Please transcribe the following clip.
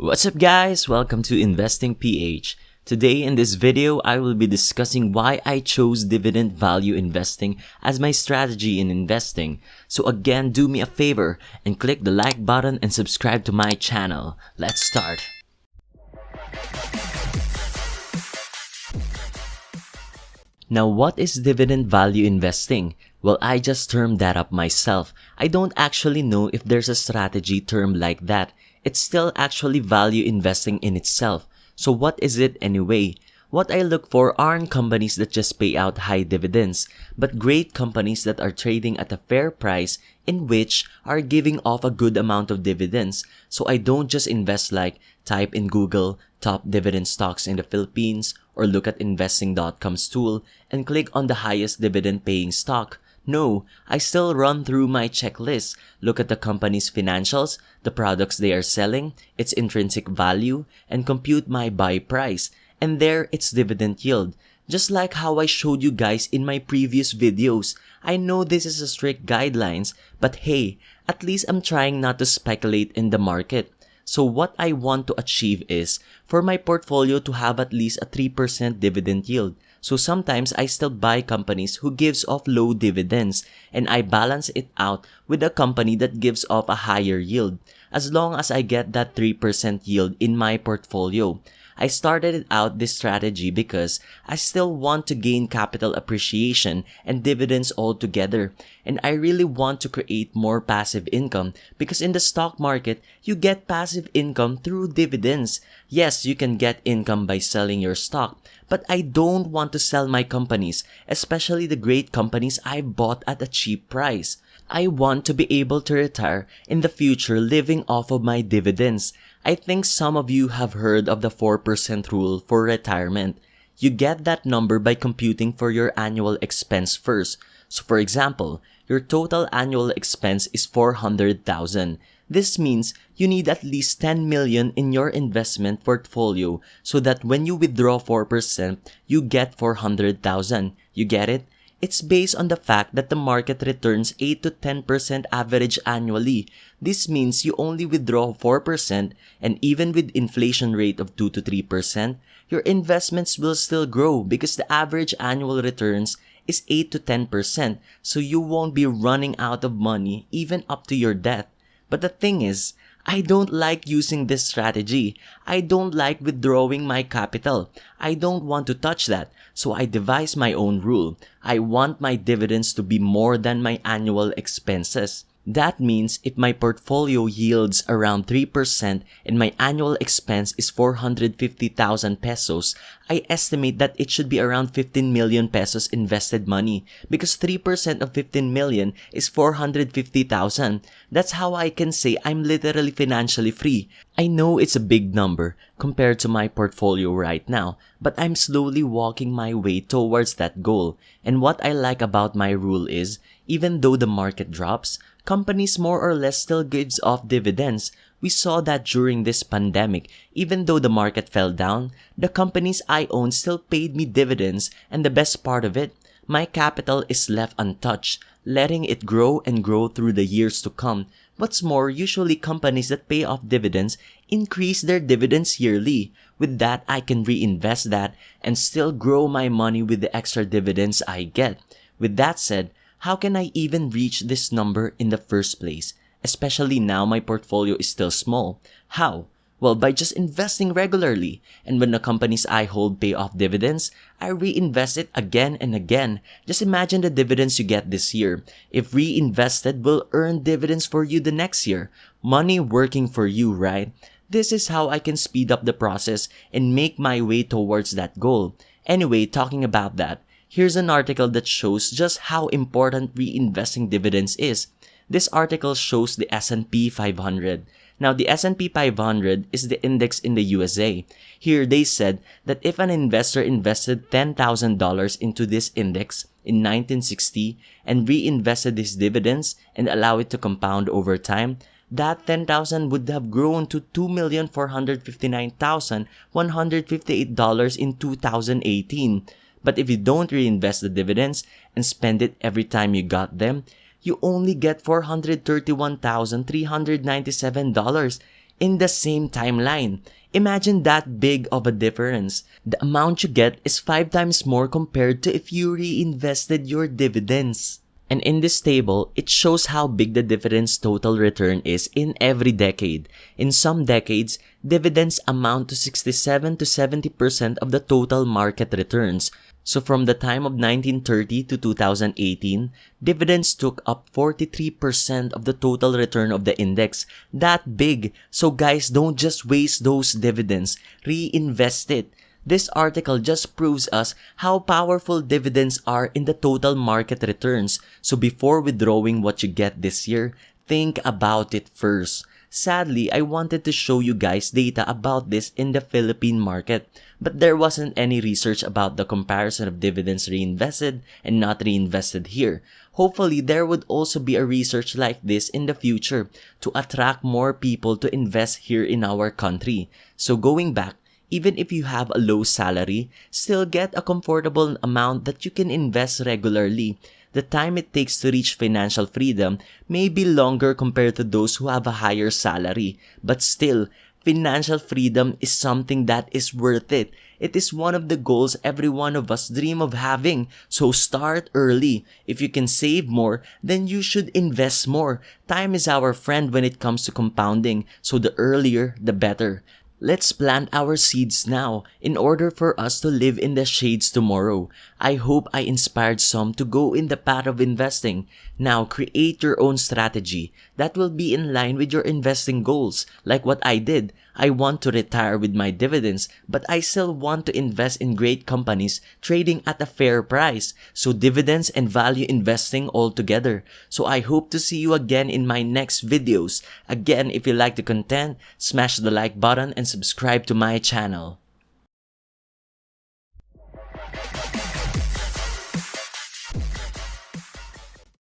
What's up guys? Welcome to InvestingPH. Today in this video, I will be discussing why I chose dividend value investing as my strategy in investing. So again, do me a favor and click the like button and subscribe to my channel. Let's start. Now, what is dividend value investing? Well, I just termed that up myself. I don't actually know if there's a strategy termed like that. It's still actually value investing in itself. So what is it anyway? What I look for aren't companies that just pay out high dividends, but great companies that are trading at a fair price in which are giving off a good amount of dividends. So I don't just invest like type in Google top dividend stocks in the Philippines or look at investing.com's tool and click on the highest dividend paying stock. No, I still run through my checklist, look at the company's financials, the products they are selling, its intrinsic value, and compute my buy price. And there, it's dividend yield. Just like how I showed you guys in my previous videos. I know this is a strict guidelines, but hey, at least I'm trying not to speculate in the market. So what I want to achieve is for my portfolio to have at least a 3% dividend yield. So sometimes I still buy companies who gives off low dividends and I balance it out with a company that gives off a higher yield as long as I get that 3% yield in my portfolio. I started out this strategy because I still want to gain capital appreciation and dividends all together, and I really want to create more passive income because in the stock market, you get passive income through dividends. Yes, you can get income by selling your stock, but I don't want to sell my companies, especially the great companies I bought at a cheap price. I want to be able to retire in the future living off of my dividends. I think some of you have heard of the 4% rule for retirement. You get that number by computing for your annual expense first. So for example, your total annual expense is 400,000. This means you need at least 10 million in your investment portfolio so that when you withdraw 4%, you get 400,000. You get it? It's based on the fact that the market returns 8 to 10% average annually. This means you only withdraw 4% and even with inflation rate of 2 to 3%, your investments will still grow because the average annual returns is 8 to 10%, so you won't be running out of money even up to your death. But the thing is, I don't like using this strategy. I don't like withdrawing my capital. I don't want to touch that. So I devised my own rule. I want my dividends to be more than my annual expenses. That means if my portfolio yields around 3% and my annual expense is 450,000 pesos, I estimate that it should be around 15 million pesos invested money because 3% of 15 million is 450,000. That's how I can say I'm literally financially free. I know it's a big number compared to my portfolio right now, but I'm slowly walking my way towards that goal. And what I like about my rule is, even though the market drops, companies more or less still gives off dividends. We saw that during this pandemic. Even though the market fell down, the companies I own still paid me dividends, and the best part of it, my capital is left untouched, letting it grow and grow through the years to come. What's more, usually companies that pay off dividends increase their dividends yearly. With that, I can reinvest that and still grow my money with the extra dividends I get. With that said, how can I even reach this number in the first place? Especially now my portfolio is still small. How? Well, by just investing regularly. And when the companies I hold pay off dividends, I reinvest it again and again. Just imagine the dividends you get this year. If reinvested, will earn dividends for you the next year. Money working for you, right? This is how I can speed up the process and make my way towards that goal. Anyway, talking about that, here's an article that shows just how important reinvesting dividends is. This article shows the S&P 500. Now, the S&P 500 is the index in the USA. Here, they said that if an investor invested $10,000 into this index in 1960 and reinvested his dividends and allow it to compound over time, that 10,000 would have grown to $2,459,158 in 2018. But if you don't reinvest the dividends and spend it every time you got them, you only get $431,397. in the same timeline. Imagine that big of a difference. The amount you get is 5 times more compared to if you reinvested your dividends. And in this table, it shows how big the dividends total return is in every decade. In some decades, dividends amount to 67 to 70% of the total market returns. So from the time of 1930 to 2018, dividends took up 43% of the total return of the index. That big. So guys, don't just waste those dividends. Reinvest it. This article just proves us how powerful dividends are in the total market returns. So before withdrawing what you get this year, think about it first. Sadly, I wanted to show you guys data about this in the Philippine market, but there wasn't any research about the comparison of dividends reinvested and not reinvested here. Hopefully, there would also be a research like this in the future to attract more people to invest here in our country. So going back, even if you have a low salary, still get a comfortable amount that you can invest regularly. The time it takes to reach financial freedom may be longer compared to those who have a higher salary, but still, financial freedom is something that is worth it. It is one of the goals every one of us dream of having, so start early. If you can save more, then you should invest more. Time is our friend when it comes to compounding, so the earlier, the better. Let's plant our seeds now in order for us to live in the shades tomorrow. I hope I inspired some to go in the path of investing. Now create your own strategy that will be in line with your investing goals. Like what I did. I want to retire with my dividends, but I still want to invest in great companies trading at a fair price. So dividends and value investing all together. So I hope to see you again in my next videos. Again, if you like the content, smash the like button and subscribe to my channel.